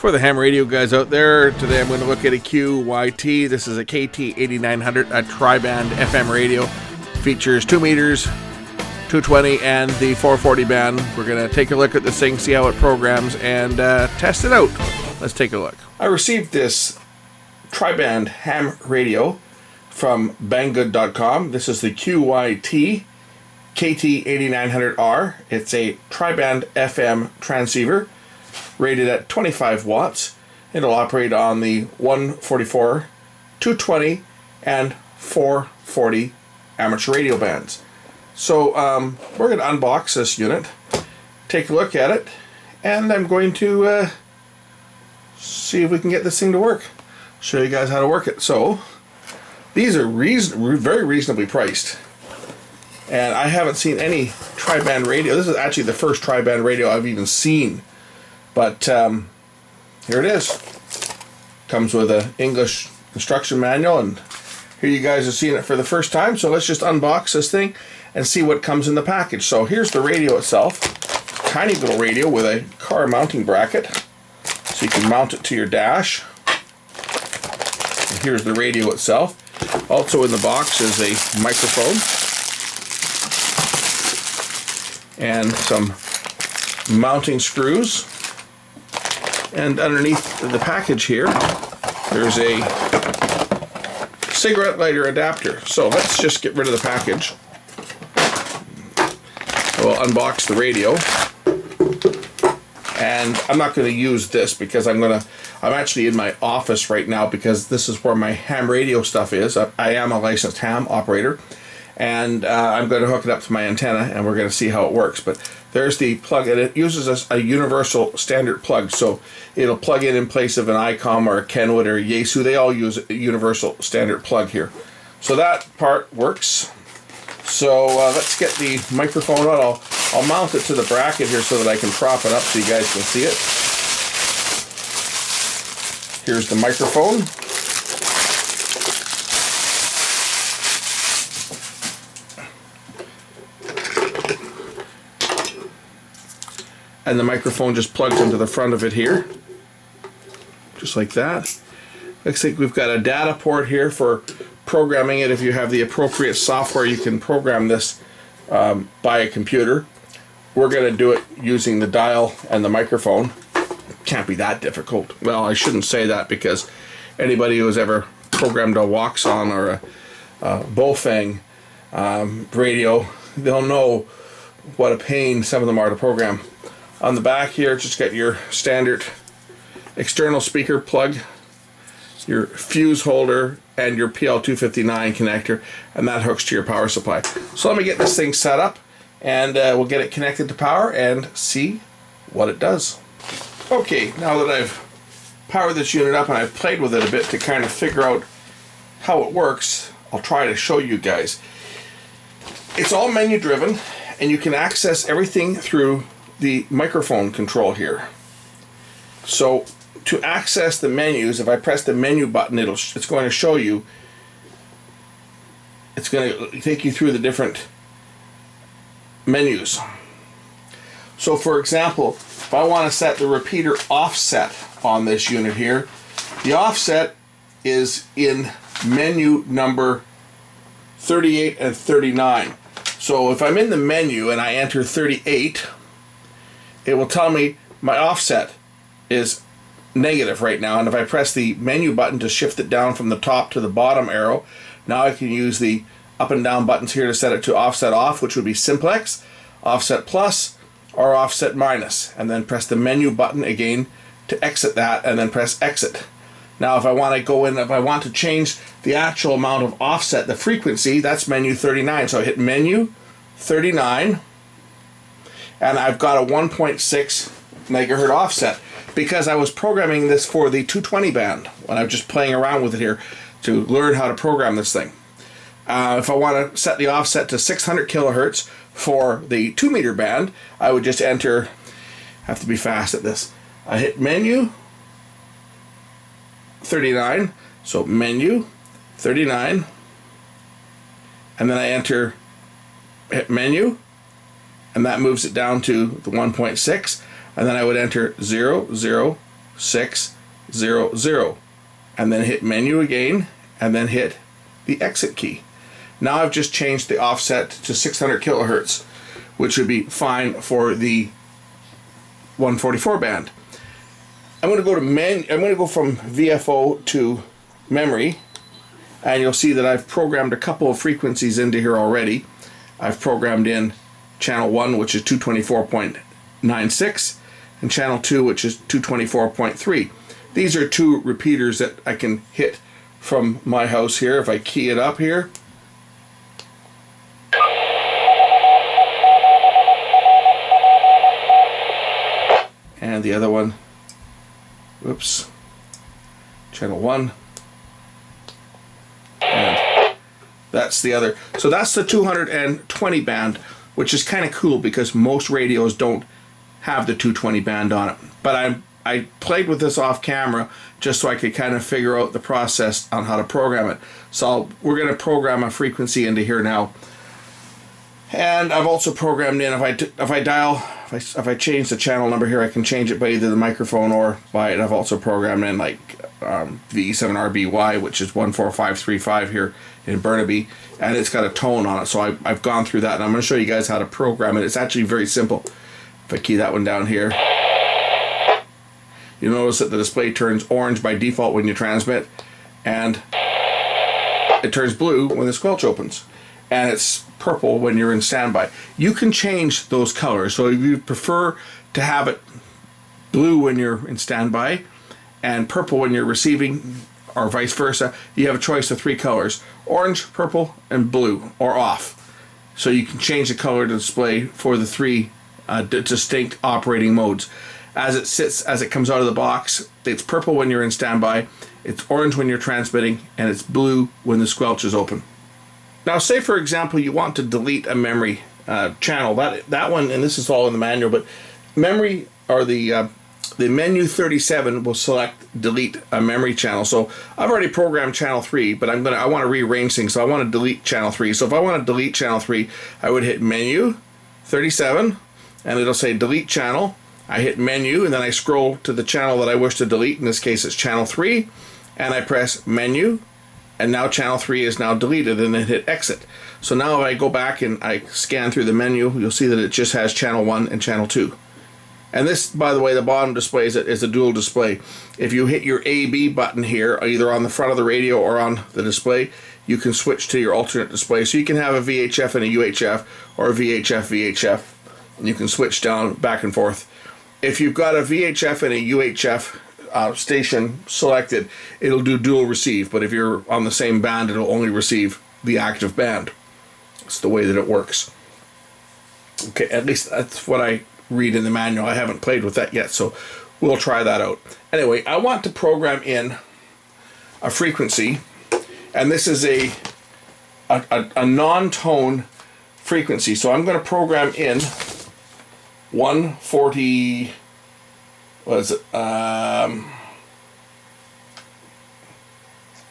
For the ham radio guys out there, today I'm going to look at a QYT. This is a KT8900, a tri-band FM radio. Features 2 meters, 220, and the 440 band. We're going to take a look at this thing, see how it programs, and test it out. Let's take a look. I received this tri-band ham radio from banggood.com. This is the QYT KT8900R. It's a tri-band FM transceiver rated at 25 watts. It'll operate on the 144, 220, and 440 amateur radio bands. So we're going to unbox this unit, take a look at it, and I'm going to see if we can get this thing to work. Show you guys how to work it. So these are very reasonably priced, and I haven't seen any tri-band radio. This is actually the first tri-band radio I've even seen. But here it is. Comes with an English instruction manual, and here you guys are seeing it for the first time. So let's just unbox this thing and see what comes in the package. So here's the radio itself. Tiny little radio with a car mounting bracket, so you can mount it to your dash. And here's the radio itself. Also in the box is a microphone and some mounting screws. And underneath the package here, there's a cigarette lighter adapter. So let's just get rid of the package. We'll unbox the radio. And I'm not going to use this because I'm actually in my office right now because this is where my ham radio stuff is. I am a licensed ham operator. And I'm going to hook it up to my antenna, and we're going to see how it works. But there's the plug, and it uses a universal standard plug, so it'll plug in place of an ICOM or a Kenwood or a Yaesu. They all use a universal standard plug here. So that part works. So let's get the microphone out. I'll mount it to the bracket here so that I can prop it up so you guys can see it. Here's the microphone. And the microphone just plugs into the front of it here, just like that. Looks like we've got a data port here for programming it. If you have the appropriate software, you can program this by a computer. We're going to do it using the dial and the microphone. Can't be that difficult. Well, I shouldn't say that because anybody who has ever programmed a Waxon or a Bofang radio, they'll know what a pain some of them are to program. On the back here, just got your standard external speaker plug, your fuse holder, and your PL259 connector, and that hooks to your power supply. So let me get this thing set up, and we'll get it connected to power and see what it does. Okay, now that I've powered this unit up and I've played with it a bit to kind of figure out how it works, I'll try to show you guys. It's all menu driven, and you can access everything through the microphone control here. So to access the menus, if I press the menu button, it's going to show you, it's going to take you through the different menus. So for example, if I want to set the repeater offset on this unit here, the offset is in menu number 38 and 39. So if I'm in the menu and I enter 38, it will tell me my offset is negative right now, and if I press the menu button to shift it down from the top to the bottom arrow, now I can use the up and down buttons here to set it to offset off, which would be simplex, offset plus, or offset minus, and then press the menu button again to exit that, and then press exit. Now if I want to go in, if I want to change the actual amount of offset, the frequency, that's menu 39. So I hit menu 39, and I've got a 1.6 megahertz offset because I was programming this for the 220 band when I was just playing around with it here to learn how to program this thing. If I want to set the offset to 600 kilohertz for the 2 meter band, I would just enter, have to be fast at this, I hit menu 39, so menu 39, and then I enter, hit menu, and that moves it down to the 1.6, and then I would enter 0, 0, 600, and then hit menu again, and then hit the exit key. Now I've just changed the offset to 600 kilohertz, which would be fine for the 144 band. I'm going to go to I'm going to go from VFO to memory, and you'll see that I've programmed a couple of frequencies into here already. I've programmed in channel 1, which is 224.96, and channel 2, which is 224.3. These are two repeaters that I can hit from my house here. If I key it up here, and the other one, whoops, channel 1, and that's the other. So that's the 220 band, which is kind of cool because most radios don't have the 220 band on it. But I played with this off camera just so I could kind of figure out the process on how to program it. So we're going to program a frequency into here now. And I've also programmed in, if I change the channel number here, I can change it by either the microphone or by it. I've also programmed in like VE7RBY, which is 14535 here in Burnaby, and it's got a tone on it. So I've gone through that, and I'm going to show you guys how to program it. It's actually very simple. If I key that one down here, you'll notice that the display turns orange by default when you transmit, and it turns blue when the squelch opens, and it's purple when you're in standby. You can change those colors, so if you prefer to have it blue when you're in standby and purple when you're receiving, or vice versa, you have a choice of 3 colors: orange, purple, and blue, or off. So you can change the color to display for the 3 distinct operating modes. As it sits, as it comes out of the box, it's purple when you're in standby, it's orange when you're transmitting, and it's blue when the squelch is open. Now, say for example you want to delete a memory channel. That one, and this is all in the manual, but memory, or the menu 37 will select delete a memory channel. So I've already programmed channel 3, but I want to rearrange things, so I want to delete channel 3. So if I want to delete channel 3, I would hit menu 37, and it'll say delete channel. I hit menu, and then I scroll to the channel that I wish to delete. In this case, it's channel 3, and I press menu, and now channel 3 is now deleted, and then hit exit. So now if I go back and I scan through the menu, you'll see that it just has channel 1 and channel 2. And this, by the way, the bottom display is a dual display. If you hit your AB button here, either on the front of the radio or on the display, you can switch to your alternate display. So you can have a VHF and a UHF, or a VHF, and you can switch down back and forth. If you've got a VHF and a UHF station selected, it'll do dual receive, but if you're on the same band, it'll only receive the active band. It's the way that it works. Okay, at least that's what I read in the manual. I haven't played with that yet, so we'll try that out. Anyway, I want to program in a frequency, and this is a non-tone frequency. So I'm going to program in 140, what is it? I'm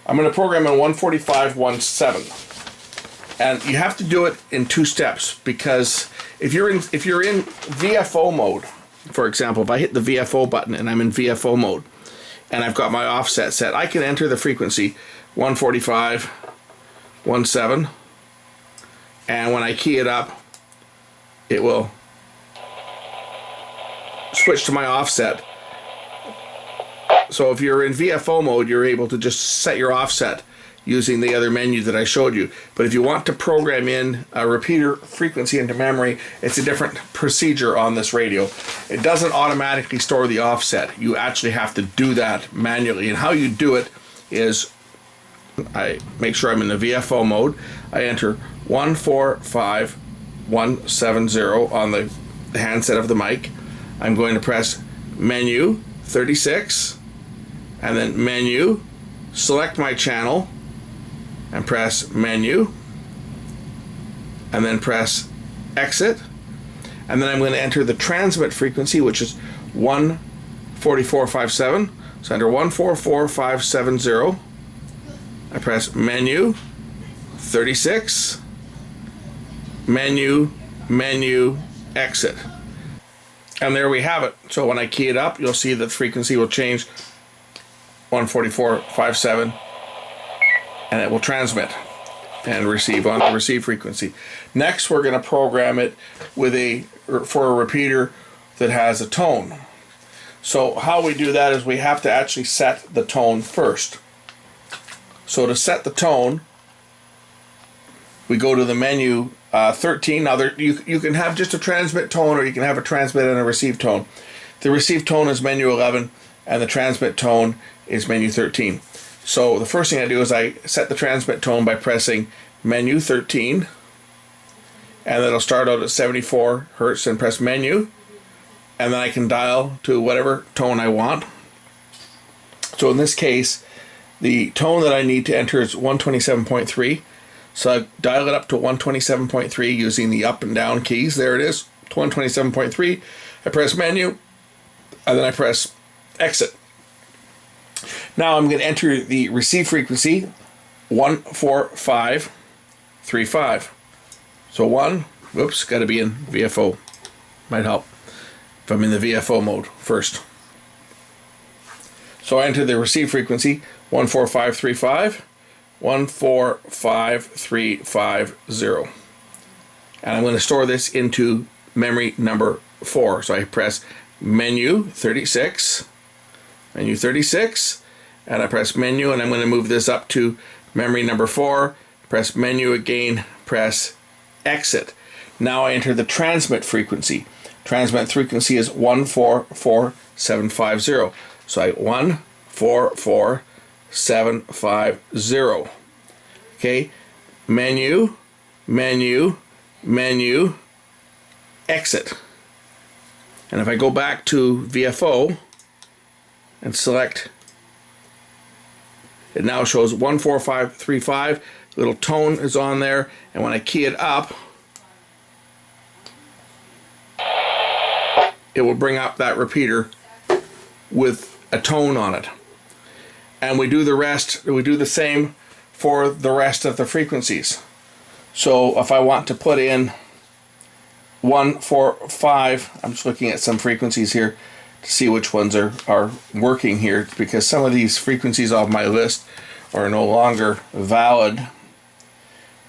going to program in 145.17. And you have to do it in 2 steps, because if you're in VFO mode, for example, if I hit the VFO button and I'm in VFO mode and I've got my offset set, I can enter the frequency 145.17, and when I key it up, it will switch to my offset. So if you're in VFO mode, you're able to just set your offset using the other menu that I showed you. But if you want to program in a repeater frequency into memory, it's a different procedure on this radio. It doesn't automatically store the offset. You actually have to do that manually. And how you do it is, I make sure I'm in the VFO mode. I enter 145.170 on the handset of the mic. I'm going to press menu 36, and then menu, select my channel, and press menu, and then press exit, and then I'm going to enter the transmit frequency, which is 144.57. So enter 144.570. I press menu 36, menu, exit. And there we have it. So when I key it up, you'll see that the frequency will change 144.57, and it will transmit and receive on the receive frequency. Next, we're going to program it with for a repeater that has a tone. So how we do that is we have to actually set the tone first. So to set the tone, we go to the menu 13. Now you can have just a transmit tone, or you can have a transmit and a receive tone. The receive tone is menu 11, and the transmit tone is menu 13. So the first thing I do is I set the transmit tone by pressing menu 13, and it'll start out at 74 hertz, and press menu, and then I can dial to whatever tone I want. So in this case, the tone that I need to enter is 127.3. So I dial it up to 127.3 using the up and down keys. There it is, 127.3. I press menu, and then I press exit. Now I'm going to enter the receive frequency, 14535. So got to be in VFO. Might help if I'm in the VFO mode first. So I enter the receive frequency, 14535, 14530. And I'm going to store this into memory number 4. So I press menu 36, and I press menu, and I'm going to move this up to memory number 4, press menu again, press exit. Now I enter the transmit frequency. Transmit frequency is 144750. So I 144750. Okay, menu, exit. And if I go back to VFO and select, it now shows 14535. Little tone is on there, and when I key it up, it will bring up that repeater with a tone on it. And we do the same for the rest of the frequencies. So if I want to put in 145, I'm just looking at some frequencies here to see which ones are working here, because some of these frequencies off my list are no longer valid.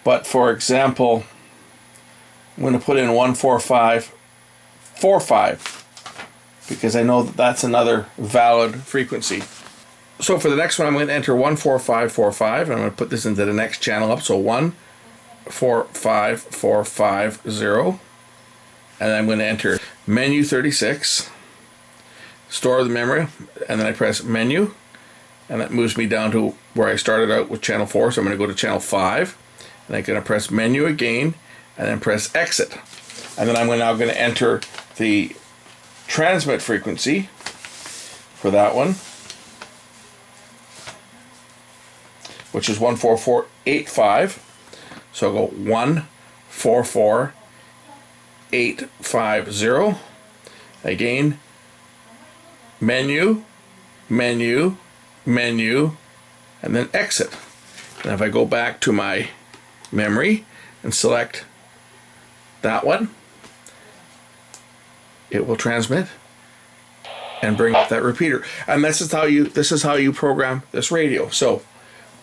But for example, I'm going to put in 14545 because I know that that's another valid frequency. So for the next one, I'm going to enter 14545, and I'm going to put this into the next channel up. So 145450, and I'm going to enter menu 36, store the memory, and then I press menu, and that moves me down to where I started out with channel 4. So I'm going to go to channel 5, and I'm going to press menu again, and then press exit. And then I'm now going to enter the transmit frequency for that one, which is 14485. So I'll go 144850. Again, menu, and then exit. And if I go back to my memory and select that one, it will transmit and bring up that repeater. And this is how you program this radio. So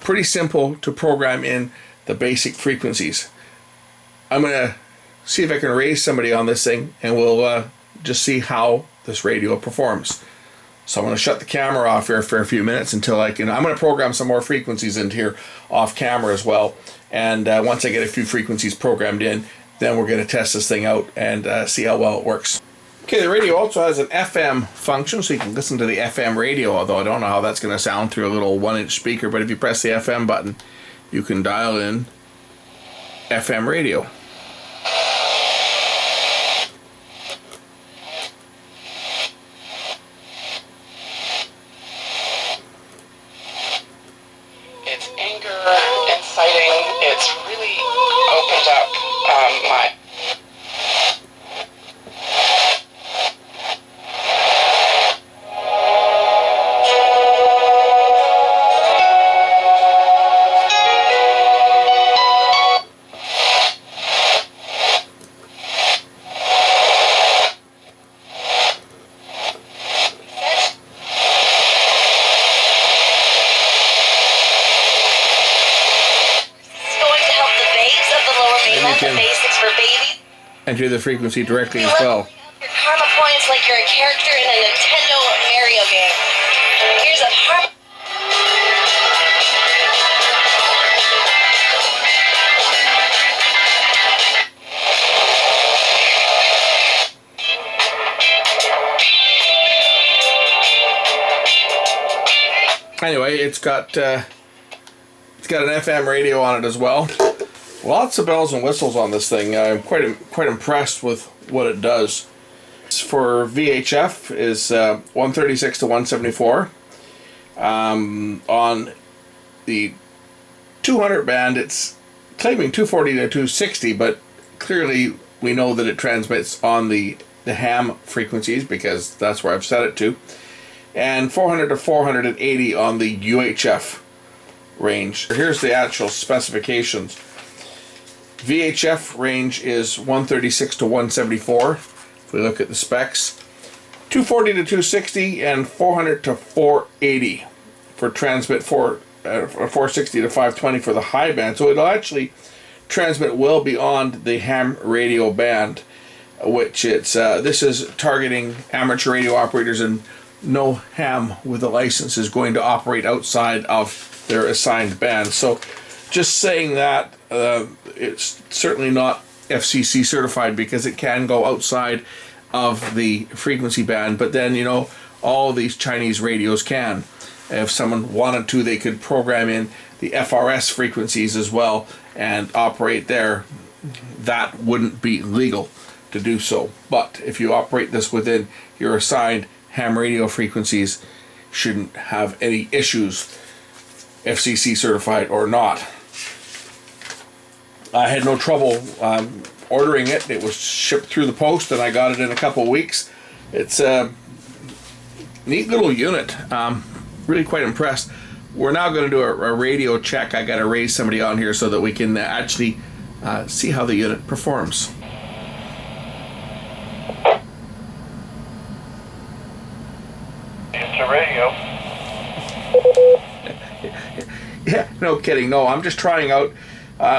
pretty simple to program in the basic frequencies. I'm going to see if I can raise somebody on this thing, and we'll just see how this radio performs. So I'm going to shut the camera off here for a few minutes until I'm going to program some more frequencies into here off camera as well. And once I get a few frequencies programmed in, then we're going to test this thing out and see how well it works. Okay, the radio also has an FM function, so you can listen to the FM radio, although I don't know how that's going to sound through a little 1-inch speaker, but if you press the FM button, you can dial in FM radio. It's anger, inciting, it's really opened up my... enter the frequency directly as well. Your karma points like you're a character in a Nintendo Mario game. Here's a karma. Anyway, it's got an FM radio on it as well. Lots of bells and whistles on this thing. I'm quite impressed with what it does. For VHF is 136 to 174. On the 200 band, it's claiming 240 to 260, but clearly we know that it transmits on the ham frequencies because that's where I've set it to. And 400 to 480 on the UHF range. Here's the actual specifications. VHF range is 136 to 174. If we look at the specs, 240 to 260 and 400 to 480 for transmit 460 to 520 for the high band. So it'll actually transmit well beyond the ham radio band, which this is targeting amateur radio operators, and no ham with a license is going to operate outside of their assigned band. So just saying that, it's certainly not FCC certified because it can go outside of the frequency band, but then, you know, all these Chinese radios can. If someone wanted to, they could program in the FRS frequencies as well and operate there. That wouldn't be legal to do so. But if you operate this within your assigned ham radio frequencies, shouldn't have any issues, FCC certified or not. I had no trouble ordering it. It was shipped through the post and I got it in a couple of weeks. It's a neat little unit. Really quite impressed. We're now going to do a radio check. I got to raise somebody on here so that we can actually see how the unit performs. It's a radio. Yeah, no kidding. No, I'm just trying out.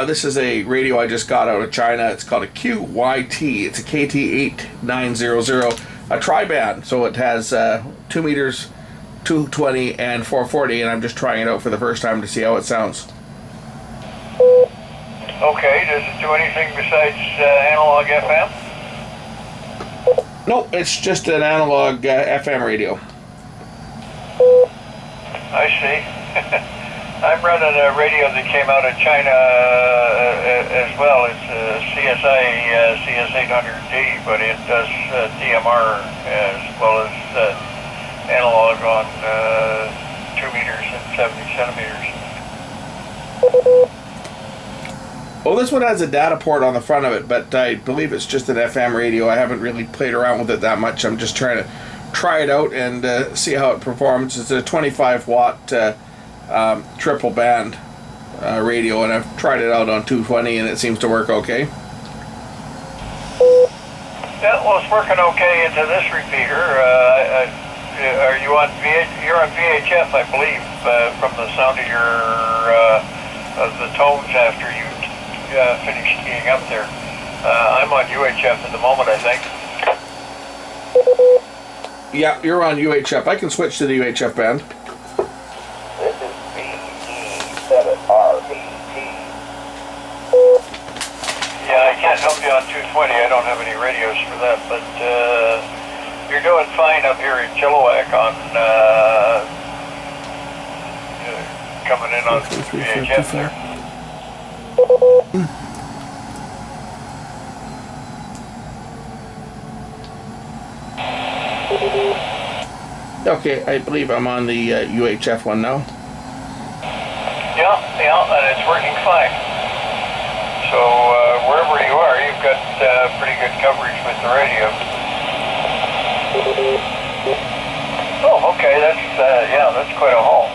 This is a radio I just got out of China. It's called a QYT. It's a KT8900, a tri band. So it has 2 meters, 220, and 440, and I'm just trying it out for the first time to see how it sounds. Okay, does it do anything besides analog FM? No, it's just an analog FM radio. I see. I'm running a radio that came out of China as well. It's a CSI CS800D, but it does DMR as well as analog on 2 meters and 70 centimeters. Well, this one has a data port on the front of it, but I believe it's just an FM radio. I haven't really played around with it that much. I'm just trying to try it out and see how it performs. It's a 25 watt triple band radio, and I've tried it out on 220 and it seems to work okay. Yeah, well, it's working okay into this repeater. Are you on you're on VHF, I believe, from the sound of your of the tones after you finish keying up there. I'm on UHF at the moment, I think. Yeah, you're on UHF. I can switch to the UHF band. This is BE7RBT. Yeah, I can't help you on 220. I don't have any radios for that, but you're doing fine up here in Chilliwack on coming in on VHF there. Okay, I believe I'm on the UHF one now. Yeah, and it's working fine. So wherever you are, you've got pretty good coverage with the radio. Oh, okay, that's quite a haul.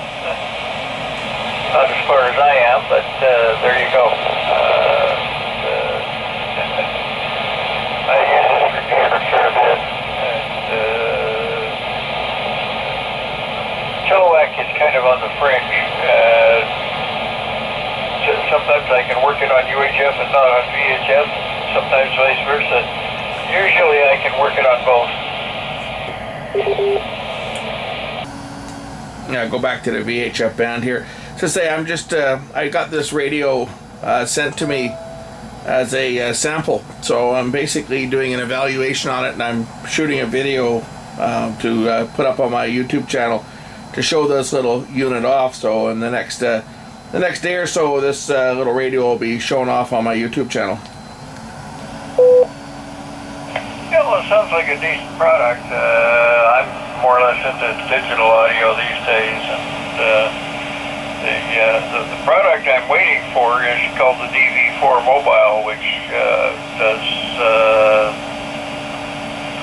Not as far as I am, but there you go. I use this repeater a fair bit. Chilliwack is kind of on the fringe. Sometimes I can work it on UHF and not on VHF. sometimes vice versa. Usually I can work it on both. Yeah, go back to the VHF band here. So say I'm just, I got this radio sent to me as a sample. So I'm basically doing an evaluation on it, and I'm shooting a video to put up on my YouTube channel to show this little unit off. So in the next day or so, this little radio will be shown off on my YouTube channel. Yeah, well, it sounds like a decent product. I'm more or less into digital audio these days, and the product I'm waiting for is called the DV4 Mobile, which does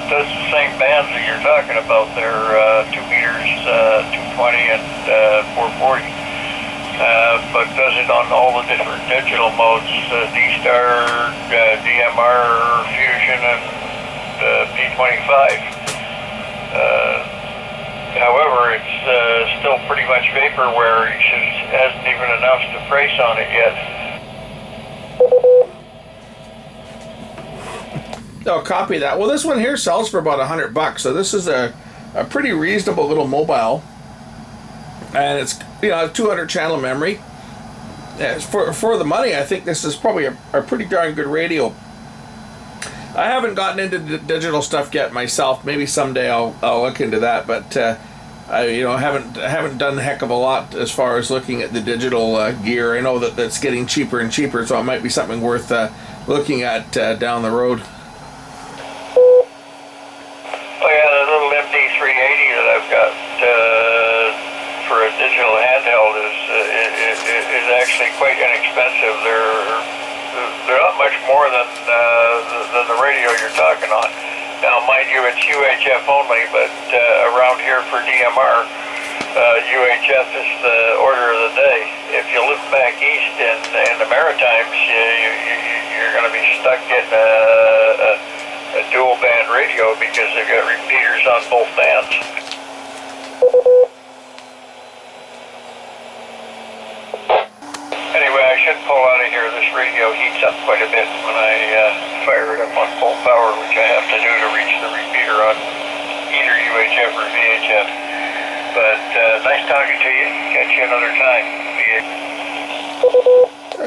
the same bands that you're talking about there, 2 meters, 220 and 440, but does it on all the different digital modes, D-Star, DMR, Fusion, and P25. However, it's still pretty much vaporware. He hasn't even announced a price on it yet. I'll copy that. Well, this one here sells for about $100, so this is a pretty reasonable little mobile, and it's 200 channel memory. Yeah, for the money, I think this is probably a pretty darn good radio. I haven't gotten into the digital stuff yet myself. Maybe someday I'll look into that, but I haven't done a heck of a lot as far as looking at the digital gear. I know that that's getting cheaper and cheaper, so it might be something worth looking at down the road. Oh yeah, the little MD380 that I've got for a digital handheld is actually quite inexpensive. They're not much more than the radio you're talking on. Now, mind you, it's UHF only, but around here for DMR, UHF is the order of the day. If you live back east in the Maritimes, you're going to be stuck getting a dual band radio because they've got repeaters on both bands. Anyway, I should pull out of here. This radio heats up quite a bit when I fire it up on full power, which I have to do to reach the repeater on either UHF or VHF. But nice talking to you. Catch you another time.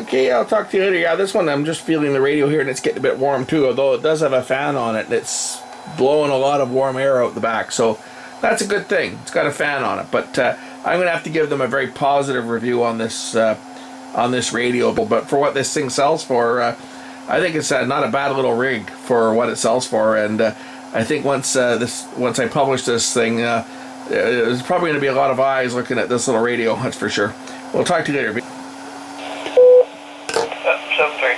Okay, I'll talk to you later. Yeah, this one I'm just feeling the radio here, and it's getting a bit warm too, although it does have a fan on it, and it's blowing a lot of warm air out the back, so that's a good thing. It's got a fan on it, but I'm going to have to give them a very positive review on this radio. But for what this thing sells for, I think it's not a bad little rig for what it sells for, and I think once I publish this thing, there's probably going to be a lot of eyes looking at this little radio, that's for sure. We'll talk to you later. 7-3.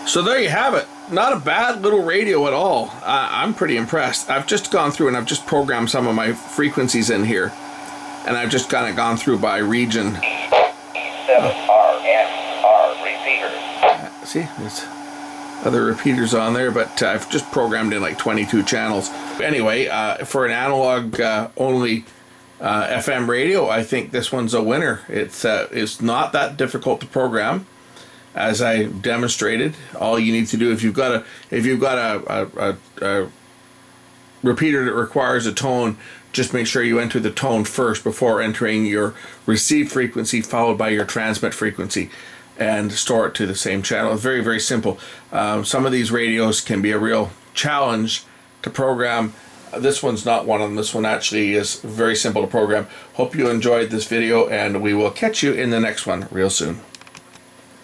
So there you have it. Not a bad little radio at all. I'm pretty impressed. I've just gone through and I've just programmed some of my frequencies in here, and I've just kind of gone through by region. 7R and R repeater. See, there's other repeaters on there, but I've just programmed in like 22 channels. Anyway, for an analog only FM radio, I think this one's a winner. It's not that difficult to program, as I demonstrated. All you need to do, if you've got a repeater that requires a tone, just make sure you enter the tone first before entering your receive frequency, followed by your transmit frequency, and store it to the same channel. It's very, very simple. Some of these radios can be a real challenge to program. This one's not one of them. This one actually is very simple to program. Hope you enjoyed this video, and we will catch you in the next one real soon.